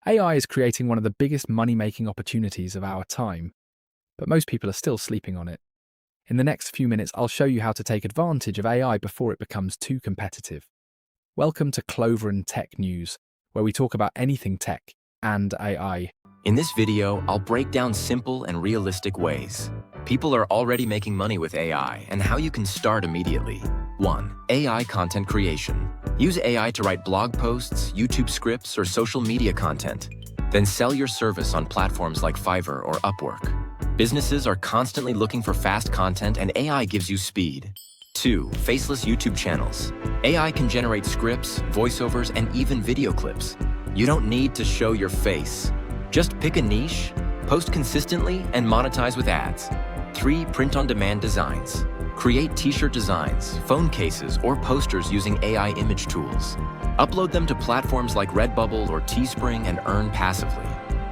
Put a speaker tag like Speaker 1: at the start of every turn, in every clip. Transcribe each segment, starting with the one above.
Speaker 1: AI is creating one of the biggest money-making opportunities of our time, but most people are still sleeping on it. In the next few minutes, I'll show you how to take advantage of AI before it becomes too competitive. Welcome to Cloveron Tech News, where we talk about anything tech and AI.
Speaker 2: In this video, I'll break down simple and realistic ways people are already making money with AI and how you can start immediately. 1. AI content creation. Use AI to write blog posts, YouTube scripts, or social media content. Then sell your service on platforms like Fiverr or Upwork. Businesses are constantly looking for fast content, and AI gives you speed. 2. Faceless YouTube channels. AI can generate scripts, voiceovers, and even video clips. You don't need to show your face. Just pick a niche, post consistently, and monetize with ads. 3. Print-on-demand designs. Create t-shirt designs, phone cases, or posters using AI image tools. Upload them to platforms like Redbubble or Teespring and earn passively.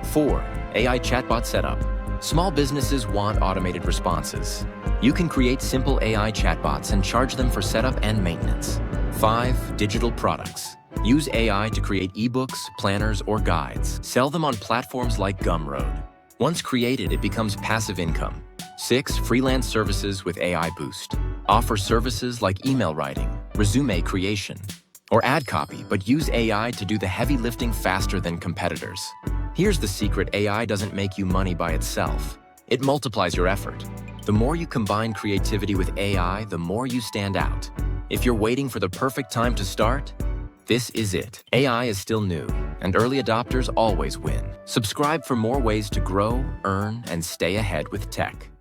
Speaker 2: 4. AI chatbot setup. Small businesses want automated responses. You can create simple AI chatbots and charge them for setup and maintenance. 5. Digital products. Use AI to create ebooks, planners, or guides. Sell them on platforms like Gumroad. Once created, it becomes passive income. 6. Freelance services with AI Boost. Offer services like email writing, resume creation, or ad copy, but use AI to do the heavy lifting faster than competitors. Here's the secret: AI doesn't make you money by itself. It multiplies your effort. The more you combine creativity with AI, the more you stand out. If you're waiting for the perfect time to start, this is it. AI is still new, and early adopters always win. Subscribe for more ways to grow, earn, and stay ahead with tech.